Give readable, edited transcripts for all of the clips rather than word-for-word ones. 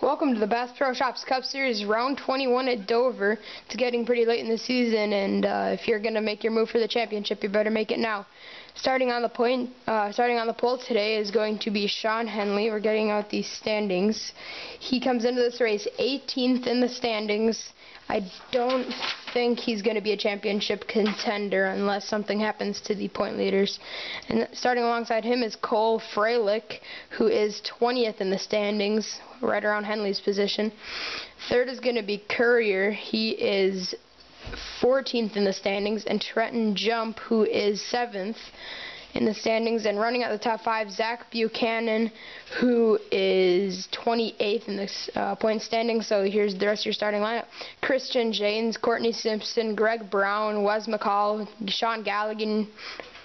Welcome to the Bass Pro Shops Cup Series Round 21 at Dover. It's getting pretty late in the season, and if you're going to make your move for the championship, you better make it now. Starting on the pole today is going to be Sean Henley. We're getting out these standings. He comes into this race 18th in the standings. I don't think he's going to be a championship contender unless something happens to the point leaders. And starting alongside him is Cole Freilich, who is 20th in the standings, right around Henley's position. Third is going to be Courier. He is 14th in the standings, and Trenton Jump, who is 7th in the standings. And running at the top 5, Zach Buchanan, who is 28th in the point standing. So here's the rest of your starting lineup: Christian Janes, Courtney Simpson, Greg Brown, Wes McCall, Sean Galligan,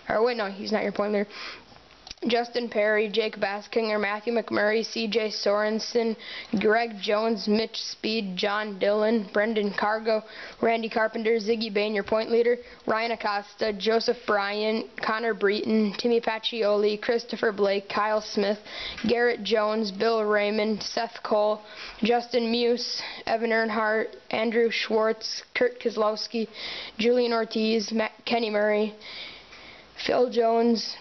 or wait, no, he's not your point leader. Justin Perry, Jake Baskinger, Matthew McMurray, CJ Sorensen, Greg Jones, Mitch Speed, John Dillon, Brendan Cargo, Randy Carpenter, Ziggy Bain, your point leader, Ryan Acosta, Joseph Bryan, Connor Breton, Timmy Pacioli, Christopher Blake, Kyle Smith, Garrett Jones, Bill Raymond, Seth Cole, Justin Muse, Evan Earnhardt, Andrew Schwartz, Kurt Kozlowski, Julian Ortiz, Kenny Murray, Phil Jones,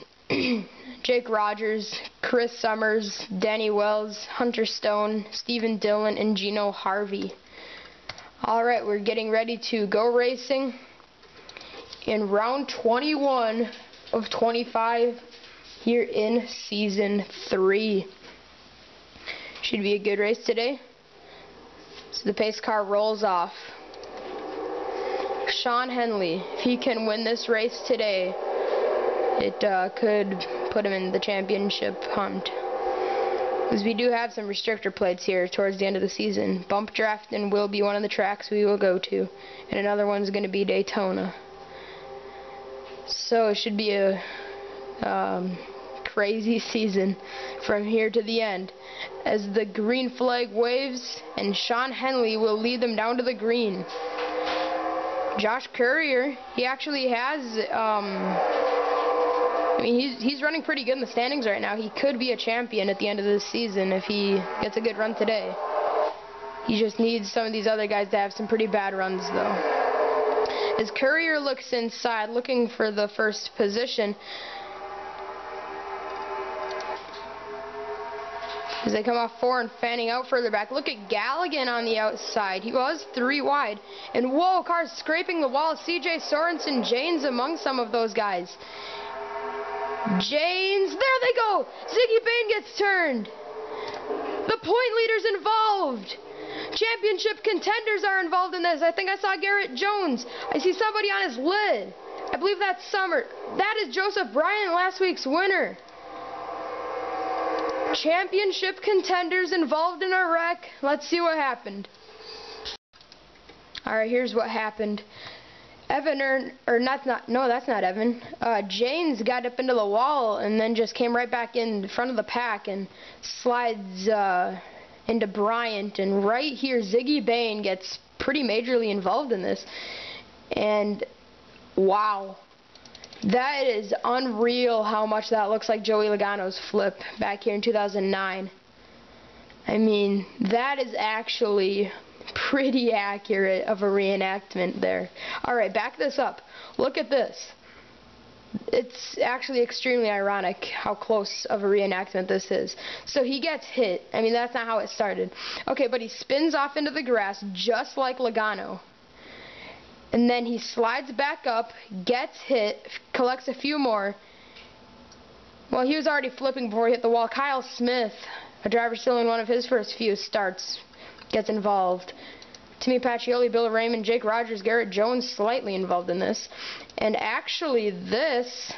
Jake Rogers, Chris Summers, Danny Wells, Hunter Stone, Stephen Dillon, and Gino Harvey. Alright, we're getting ready to go racing in round 21 of 25 here in season 3. Should be a good race today. So the pace car rolls off. Sean Henley, if he can win this race today, it could put him in the championship hunt. Because we do have some restrictor plates here towards the end of the season. Bump Drafting will be one of the tracks we will go to, and another one's going to be Daytona. So it should be a crazy season from here to the end, as the green flag waves and Sean Henley will lead them down to the green. Josh Courier, he actually has I mean, he's running pretty good in the standings right now. He could be a champion at the end of this season if he gets a good run today. He just needs some of these other guys to have some pretty bad runs, though. As Courier looks inside, looking for the first position, as they come off 4 and fanning out further back. Look at Galligan on the outside. He was 3 wide. And whoa, cars scraping the wall. CJ Sorensen, Janes among some of those guys. Janes, there they go! Ziggy Bain gets turned. The point leaders involved. Championship contenders are involved in this. I think I saw Garrett Jones. I see somebody on his lid. I believe that's Summer. That is Joseph Bryan, last week's winner. Championship contenders involved in a wreck. Let's see what happened. Alright, here's what happened. That's not Evan. Janes got up into the wall and then just came right back in front of the pack and slides into Bryant. And right here, Ziggy Bain gets pretty majorly involved in this. And wow, that is unreal how much that looks like Joey Logano's flip back here in 2009. I mean, that is actually pretty accurate of a reenactment there. Alright, back this up. Look at this. It's actually extremely ironic how close of a reenactment this is. So he gets hit. I mean, that's not how it started. Okay, but he spins off into the grass just like Logano. And then he slides back up, gets hit, collects a few more. Well, he was already flipping before he hit the wall. Kyle Smith, a driver still in one of his first few starts, gets involved. Timmy Pacioli, Bill Raymond, Jake Rogers, Garrett Jones slightly involved in this. And actually this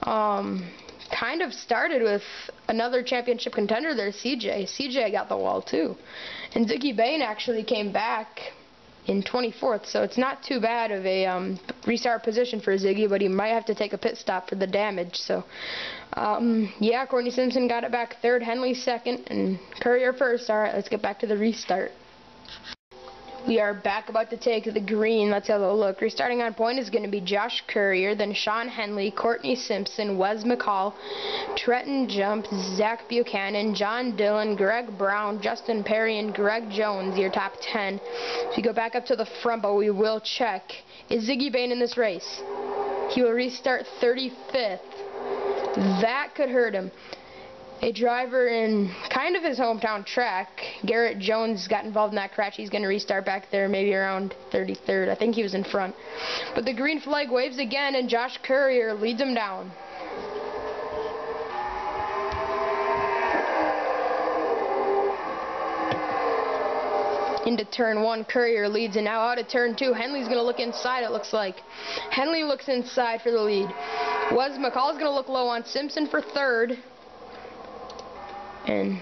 kind of started with another championship contender there, CJ. CJ got the wall too. And Ziggy Bain actually came back in 24th, so it's not too bad of a restart position for Ziggy, but he might have to take a pit stop for the damage. So yeah, Courtney Simpson got it back 3rd, Henley 2nd, and Courier 1st. Alright, let's get back to the restart. We are back about to take the green. Let's have a look. Restarting on point is going to be Josh Courier, then Sean Henley, Courtney Simpson, Wes McCall, Trenton Jump, Zach Buchanan, John Dillon, Greg Brown, Justin Perry, and Greg Jones, your top 10. So we go back up to the front, but we will check. Is Ziggy Bain in this race? He will restart 35th. That could hurt him. A driver in kind of his hometown track, Garrett Jones, got involved in that crash. He's going to restart back there maybe around 33rd. I think he was in front. But the green flag waves again, and Josh Courier leads him down. Into turn 1, Courier leads, and now out of turn 2, Henley's going to look inside, it looks like. Henley looks inside for the lead. Wes McCall's going to look low on Simpson for 3rd. And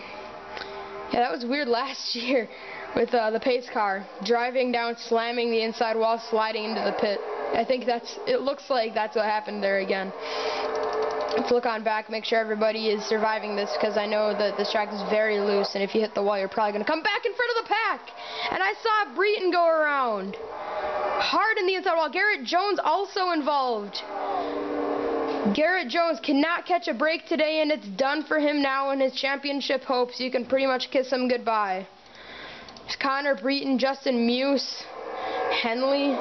yeah, that was weird last year with the pace car driving down, slamming the inside wall, sliding into the pit. I think it looks like that's what happened there again. Let's look on back, make sure everybody is surviving this, because I know that this track is very loose, and if you hit the wall, you're probably going to come back in front of the pack. And I saw Breton go around hard in the inside wall. Garrett Jones also involved. Garrett Jones cannot catch a break today, and it's done for him now in his championship hopes. You can pretty much kiss him goodbye. There's Connor Breton, Justin Muse, Henley.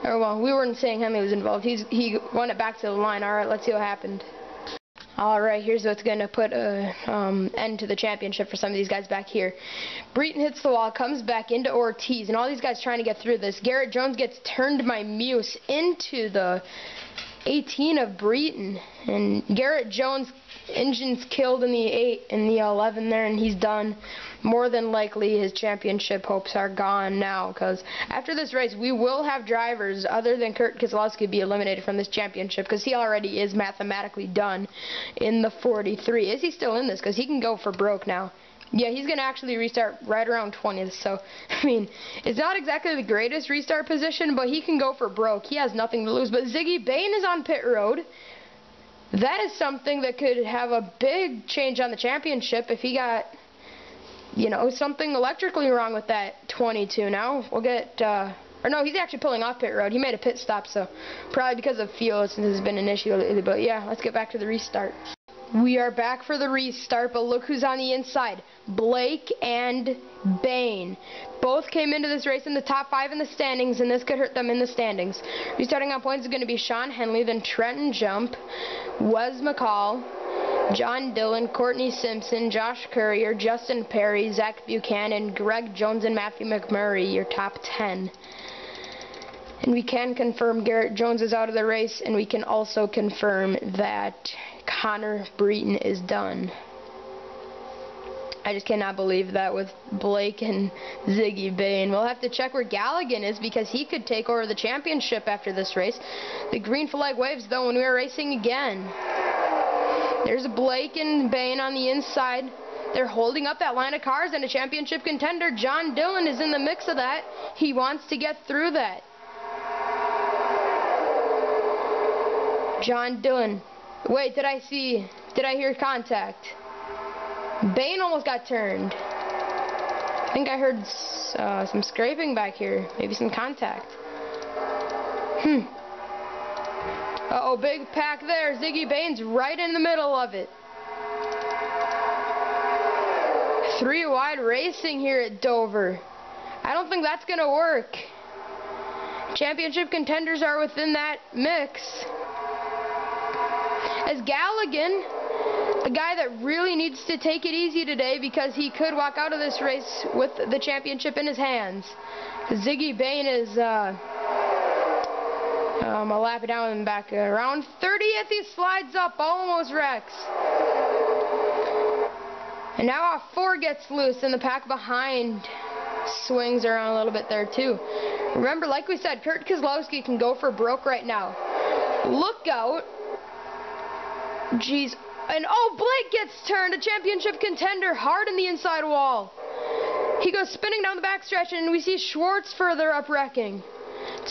Oh, well, we weren't saying Henley was involved. He won it back to the line. All right, let's see what happened. All right, here's what's going to put an end to the championship for some of these guys back here. Breton hits the wall, comes back into Ortiz, and all these guys trying to get through this. Garrett Jones gets turned by Muse into the 18 of Breton, and Garrett Jones engine's killed in the 11 there, and he's done. More than likely his championship hopes are gone now, because after this race we will have drivers other than Kurt Keselowski be eliminated from this championship, because he already is mathematically done in the 43. Is he still in this? Because he can go for broke now. Yeah, he's going to actually restart right around 20th, so, I mean, it's not exactly the greatest restart position, but he can go for broke. He has nothing to lose. But Ziggy Bain is on pit road. That is something that could have a big change on the championship if he got, you know, something electrically wrong with that 22 now. We'll get, or no, he's actually pulling off pit road. He made a pit stop, so probably because of fuel, since this has been an issue lately. But yeah, let's get back to the restart. We are back for the restart, but look who's on the inside. Blake and Bain. Both came into this race in the top 5 in the standings, and this could hurt them in the standings. Restarting on points is going to be Sean Henley, then Trenton Jump, Wes McCall, John Dillon, Courtney Simpson, Josh Courier, Justin Perry, Zach Buchanan, Greg Jones, and Matthew McMurray, your top 10. And we can confirm Garrett Jones is out of the race, and we can also confirm that Connor Breton is done. I just cannot believe that with Blake and Ziggy Bain. We'll have to check where Galligan is, because he could take over the championship after this race. The green flag waves, though, when we are racing again. There's Blake and Bain on the inside. They're holding up that line of cars, and a championship contender, John Dillon, is in the mix of that. He wants to get through that. John Dillon. Wait, did I hear contact? Bain almost got turned. I think I heard some scraping back here. Maybe some contact. Uh-oh, big pack there. Ziggy Bain's right in the middle of it. 3 wide racing here at Dover. I don't think that's going to work. Championship contenders are within that mix. As Galligan, a guy that really needs to take it easy today, because he could walk out of this race with the championship in his hands. Ziggy Bain is a lap down and back around 30th. He slides up, almost wrecks. And now R4 gets loose, and the pack behind swings around a little bit there too. Remember, like we said, Kurt Keselowski can go for broke right now. Look out. Jeez. And oh, Blake gets turned, a championship contender, hard in the inside wall. He goes spinning down the backstretch, and we see Schwartz further up wrecking.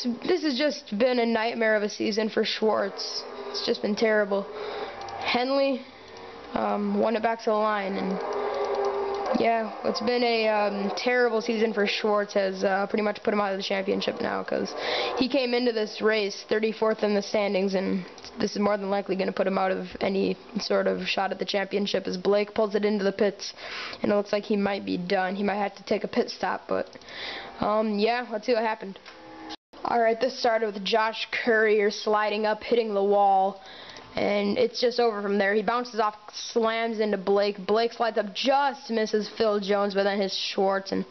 This has just been a nightmare of a season for Schwartz. It's just been terrible. Henley won it back to the line, and Yeah, it's been a terrible season for Schwartz. Has pretty much put him out of the championship now, because he came into this race 34th in the standings, and this is more than likely going to put him out of any sort of shot at the championship as Blake pulls it into the pits, and it looks like he might be done. He might have to take a pit stop, but yeah, let's see what happened. Alright, this started with Josh Courier sliding up, hitting the wall, and it's just over from there. He bounces off, slams into Blake. Blake slides up, just misses Phil Jones, but then hits Schwartz, and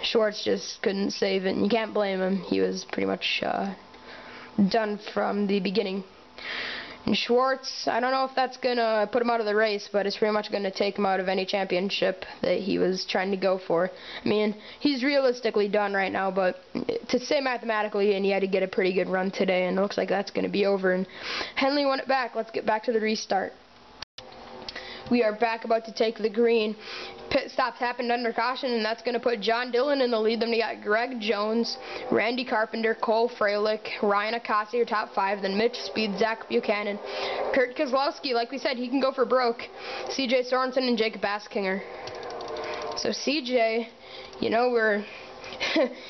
Schwartz just couldn't save it, and you can't blame him. He was pretty much done from the beginning. And Schwartz, I don't know if that's going to put him out of the race, but it's pretty much going to take him out of any championship that he was trying to go for. I mean, he's realistically done right now, but to say mathematically, and he had to get a pretty good run today, and it looks like that's going to be over. And Henley won it back. Let's get back to the restart. We are back, about to take the green. Pit stops happened under caution, and that's going to put John Dillon in the lead. Then we got Greg Jones, Randy Carpenter, Cole Freilich, Ryan Acosta, your top 5. Then Mitch Speed, Zach Buchanan, Kurt Kozlowski. Like we said, he can go for broke. CJ Sorensen and Jake Baskinger. So CJ, you know,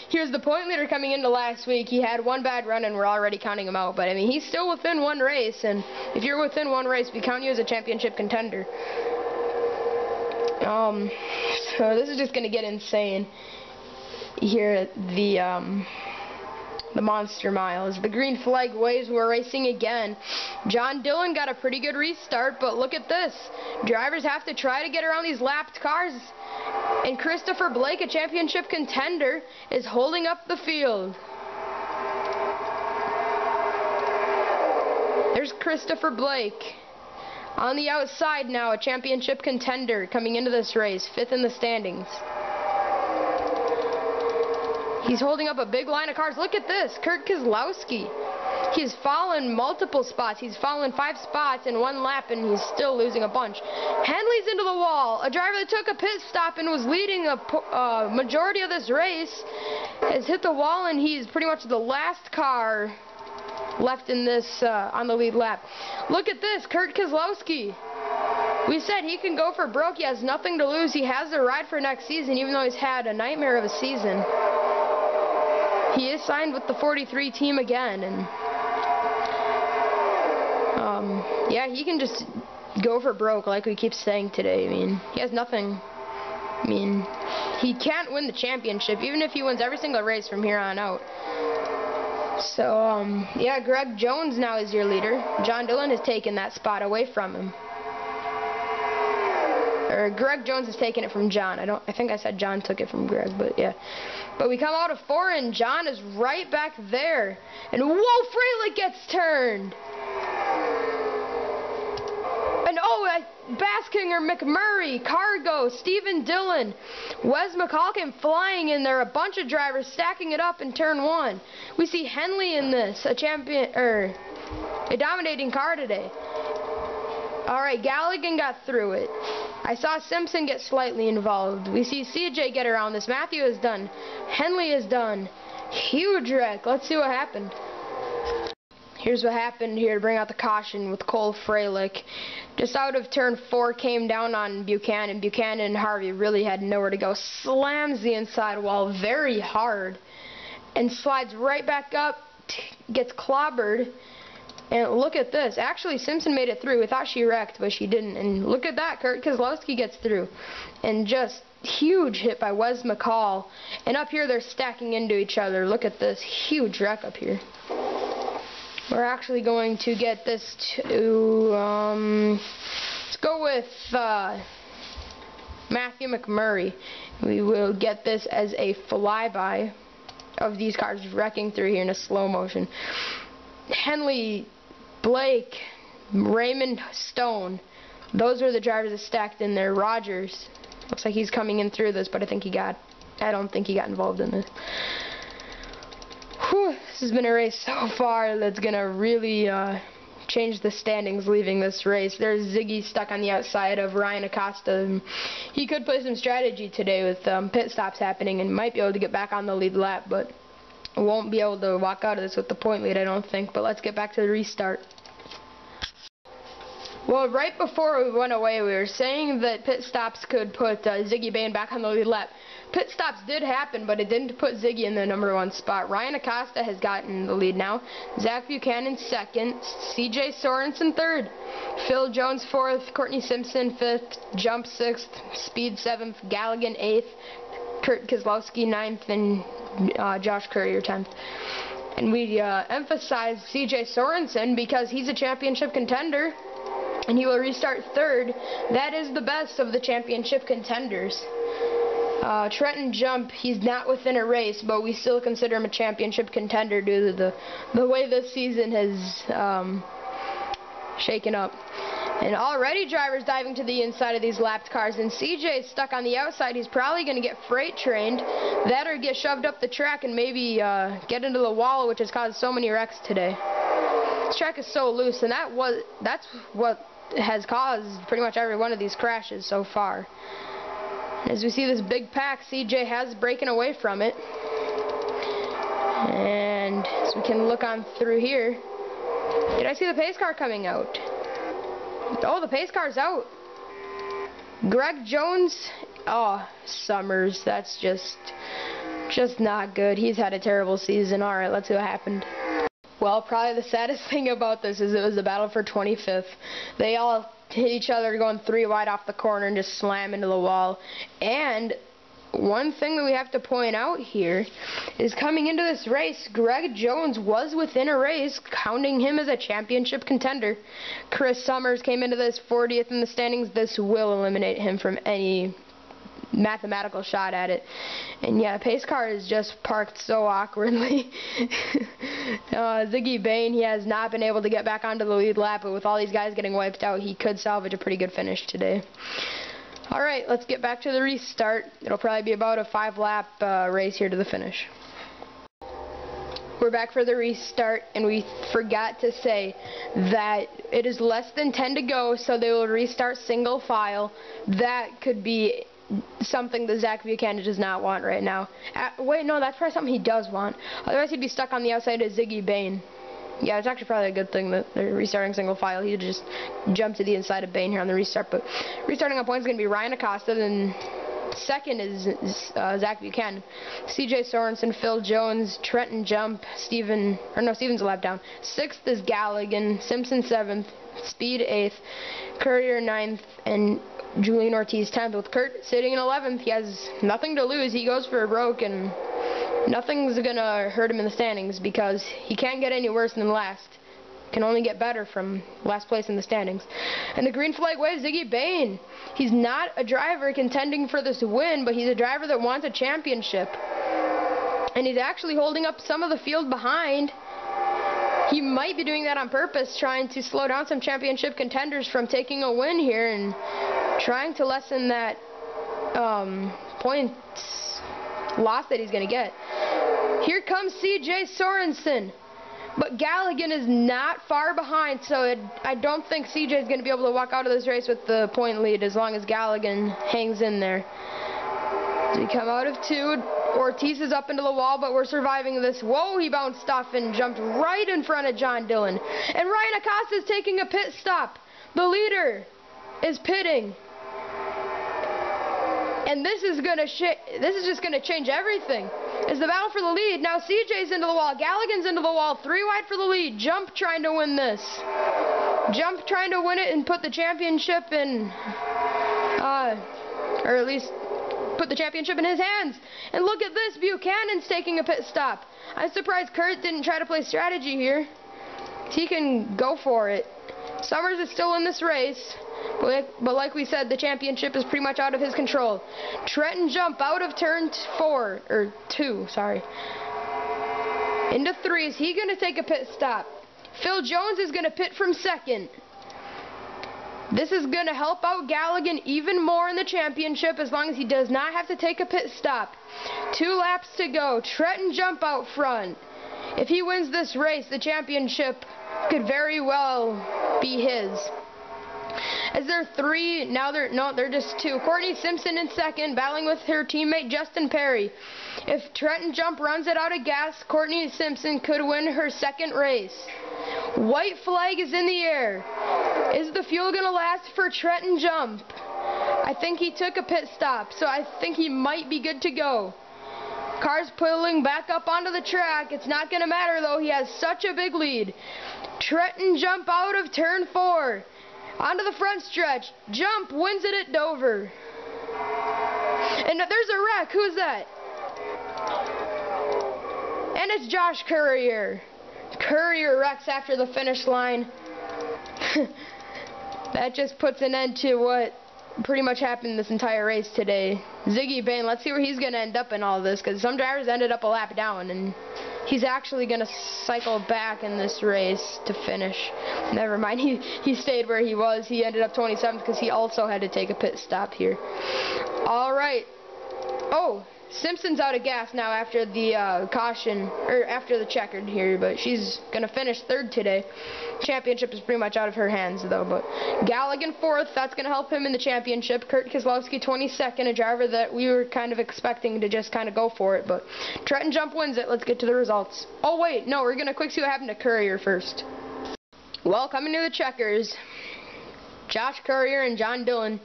here's the point leader coming into last week. He had one bad run, and we're already counting him out. But, I mean, he's still within one race, and if you're within one race, we count you as a championship contender. So this is just going to get insane here at the Monster Miles. The green flag waves, we're racing again. John Dillon got a pretty good restart, but look at this. Drivers have to try to get around these lapped cars, and Christopher Blake, a championship contender, is holding up the field. There's Christopher Blake. On the outside now, a championship contender coming into this race, 5th in the standings. He's holding up a big line of cars. Look at this, Kurt Kozlowski. He's fallen multiple spots. He's fallen 5 spots in 1 lap, and he's still losing a bunch. Henley's into the wall. A driver that took a pit stop and was leading a majority of this race has hit the wall, and he's pretty much the last car left in this on the lead lap. Look at this, Kurt Kozlowski. We said he can go for broke. He has nothing to lose. He has the ride for next season, even though he's had a nightmare of a season. He is signed with the 43 team again, and yeah, he can just go for broke like we keep saying today. I mean, he has nothing. I mean, he can't win the championship, even if he wins every single race from here on out. So, yeah, Greg Jones now is your leader. John Dillon has taken that spot away from him. Or Greg Jones has taken it from John. I think I said John took it from Greg, but yeah. But we come out of 4, and John is right back there. And whoa, Freilich gets turned. And Baskinger, McMurray, Cargo, Stephen Dillon, Wes McCall flying in there. A bunch of drivers stacking it up in turn 1. We see Henley in this, a dominating car today. Alright, Galligan got through it. I saw Simpson get slightly involved. We see CJ get around this. Matthew is done. Henley is done. Huge wreck. Let's see what happened. Here's what happened here to bring out the caution with Cole Freilich. Just out of turn 4, came down on Buchanan. Buchanan and Harvey really had nowhere to go. Slams the inside wall very hard and slides right back up, gets clobbered. And look at this. Actually, Simpson made it through. We thought she wrecked, but she didn't. And look at that. Kurt Kozlowski gets through. And just huge hit by Wes McCall. And up here, they're stacking into each other. Look at this. Huge wreck up here. We're actually going to get this to, let's go with Matthew McMurray. We will get this as a flyby of these cars wrecking through here in a slow motion. Henley, Blake, Raymond Stone, those are the drivers that stacked in there. Rogers, looks like he's coming in through this, but I don't think he got involved in this. Whew, this has been a race so far that's going to really change the standings leaving this race. There's Ziggy stuck on the outside of Ryan Acosta. He could play some strategy today with pit stops happening and might be able to get back on the lead lap, but won't be able to walk out of this with the point lead, I don't think. But let's get back to the restart. Well, right before we went away, we were saying that pit stops could put Ziggy Bain back on the lead lap. Pit stops did happen, but it didn't put Ziggy in the #1 spot. Ryan Acosta has gotten the lead now. Zach Buchanan second. CJ Sorensen third. Phil Jones fourth. Courtney Simpson fifth. Jump sixth. Speed seventh. Galligan eighth. Kurt Kozlowski ninth. And Josh Courier 10th. And we emphasize CJ Sorensen because he's a championship contender. And he will restart third. That is the best of the championship contenders. Trenton Jump, he's not within a race, but we still consider him a championship contender due to the way this season has shaken up. And already drivers diving to the inside of these lapped cars, and CJ is stuck on the outside. He's probably going to get freight trained, that or get shoved up the track and maybe get into the wall, which has caused so many wrecks today. This track is so loose, and that's what has caused pretty much every one of these crashes so far. As we see this big pack, CJ has breaking away from it. And as we can look on through here, did I see the pace car coming out? Oh, the pace car's out. Greg Jones, oh, Summers, that's just not good. He's had a terrible season. All right, let's see what happened. Well, probably the saddest thing about this is it was a battle for 25th. They all hit each other going 3 wide off the corner and just slam into the wall. And one thing that we have to point out here is coming into this race, Greg Jones was within a race, counting him as a championship contender. Chris Summers came into this 40th in the standings. This will eliminate him from any mathematical shot at it. And yeah, pace car is just parked so awkwardly. Ziggy Bain, he has not been able to get back onto the lead lap, but with all these guys getting wiped out, he could salvage a pretty good finish today. Alright, let's get back to the restart. It'll probably be about a 5-lap race here to the finish. We're back for the restart, and we forgot to say that it is less than 10 to go, so they will restart single file. That could be something that Zach Buchanan does not want right now. Wait, no, that's probably something he does want. Otherwise, he'd be stuck on the outside of Ziggy Bain. Yeah, it's actually probably a good thing that they're restarting single file. He'd just jump to the inside of Bain here on the restart. But restarting on points is going to be Ryan Acosta. Then second is Zach Buchanan. CJ Sorensen, Phil Jones, Trenton Jump, Steven's a lap down. Sixth is Galligan, Simpson 7th, Speed 8th, Courier 9th, and Julian Ortiz 10th. With Kurt sitting in 11th, he has nothing to lose. He goes for a broke, and nothing's going to hurt him in the standings because he can't get any worse than last. Can only get better from last place in the standings. And the green flag waves Ziggy Bain. He's not a driver contending for this win, but he's a driver that wants a championship. And he's actually holding up some of the field behind. He might be doing that on purpose, trying to slow down some championship contenders from taking a win here and trying to lessen that points loss that he's going to get. Here comes CJ Sorensen. But Galligan is not far behind, so I don't think CJ is going to be able to walk out of this race with the point lead as long as Galligan hangs in there. As we come out of 2, Ortiz is up into the wall, but we're surviving this. Whoa, he bounced off and jumped right in front of John Dillon. And Ryan Acosta is taking a pit stop. The leader is pitting. And this is just going to change everything. It's the battle for the lead. Now CJ's into the wall. Galligan's into the wall. 3 wide for the lead. Jump trying to win this. Jump trying to win it and put the championship in, or at least put the championship in his hands. And look at this. Buchanan's taking a pit stop. I'm surprised Kurt didn't try to play strategy here. He can go for it. Summers is still in this race. But like we said, the championship is pretty much out of his control. Trenton Jump out of turn 2, sorry. Into 3. Is he going to take a pit stop? Phil Jones is going to pit from second. This is going to help out Galligan even more in the championship as long as he does not have to take a pit stop. 2 laps to go. Trenton Jump out front. If he wins this race, the championship could very well be his. As they're 3, now they're just 2. Courtney Simpson in second, battling with her teammate Justin Perry. If Trenton Jump runs it out of gas, Courtney Simpson could win her second race. White flag is in the air. Is the fuel going to last for Trenton Jump? I think he took a pit stop, so I think he might be good to go. Car's pulling back up onto the track. It's not going to matter, though. He has such a big lead. Trenton Jump out of turn 4. Onto the front stretch. Jump wins it at Dover. And there's a wreck. Who's that? And it's Josh Courier. Courier wrecks after the finish line. That just puts an end to what pretty much happened this entire race today. Ziggy Bain, let's see where he's going to end up in all this, because some drivers ended up a lap down, and he's actually going to cycle back in this race to finish. Never mind, he stayed where he was. He ended up 27th because he also had to take a pit stop here. All right. Oh, Simpson's out of gas now after the caution, or after the checkered here, but she's going to finish 3rd today. Championship is pretty much out of her hands, though. But Galligan 4th, that's going to help him in the championship. Kurt Kozlowski 22nd, a driver that we were kind of expecting to just kind of go for it. But Trenton Jump wins it. Let's get to the results. Oh, wait, no, we're going to quick see what happened to Courier first. Well, coming to the checkers, Josh Courier and John Dillon.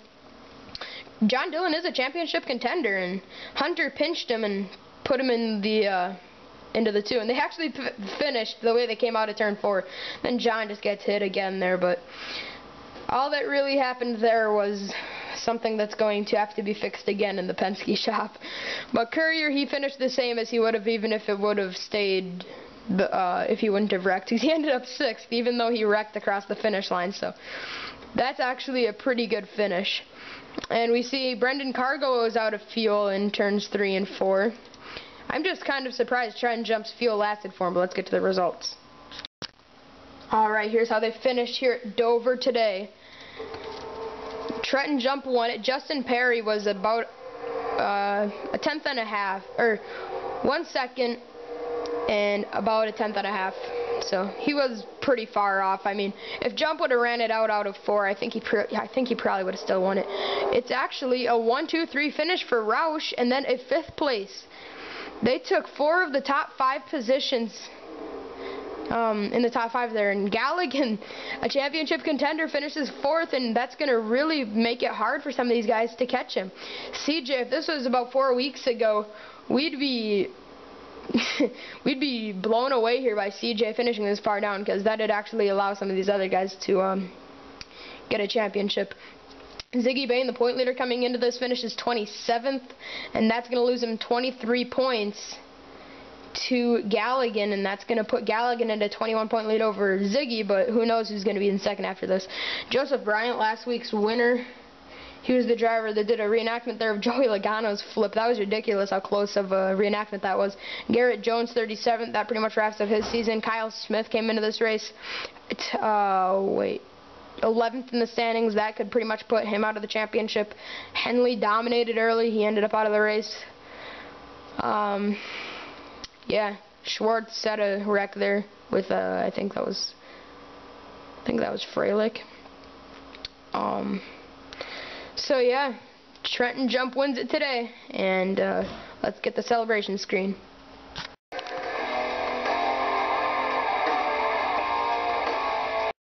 John Dillon is a championship contender, and Hunter pinched him and put him in the into the 2, and they actually finished the way they came out of turn 4. Then John just gets hit again there, but all that really happened there was something that's going to have to be fixed again in the Penske shop. But Courier, he finished the same as he would have even if it would have stayed, if he wouldn't have wrecked. He ended up 6th, even though he wrecked across the finish line, so that's actually a pretty good finish. And we see Brendan Cargo is out of fuel in turns 3 and 4. I'm just kind of surprised Trenton Jump's fuel lasted for him, but let's get to the results. Alright, here's how they finished here at Dover today. Trenton Jump won it. Justin Perry was about a 10th and a half, or 1 second and about a 10th and a half. So he was pretty far off. I mean, if Jump would have ran it out of 4, I think he probably would have still won it. It's actually a 1-2-3 finish for Roush, and then a 5th place. They took 4 of the top 5 positions in the top 5 there, and Galligan, a championship contender, finishes 4th, and that's going to really make it hard for some of these guys to catch him. CJ, if this was about 4 weeks ago, we'd be blown away here by CJ finishing this far down, because that would actually allow some of these other guys to get a championship. Ziggy Bain, the point leader coming into this, finishes 27th, and that's going to lose him 23 points to Galligan, and that's going to put Galligan into a 21-point lead over Ziggy, but who knows who's going to be in second after this. Joseph Bryant, last week's winner. He was the driver that did a reenactment there of Joey Logano's flip. That was ridiculous how close of a reenactment that was. Garrett Jones, 37th. That pretty much wraps up his season. Kyle Smith came into this race. 11th in the standings. That could pretty much put him out of the championship. Henley dominated early. He ended up out of the race. Yeah, Schwartz set a wreck there with I think that was Freilich. So yeah, Trenton Jump wins it today, and let's get the celebration screen.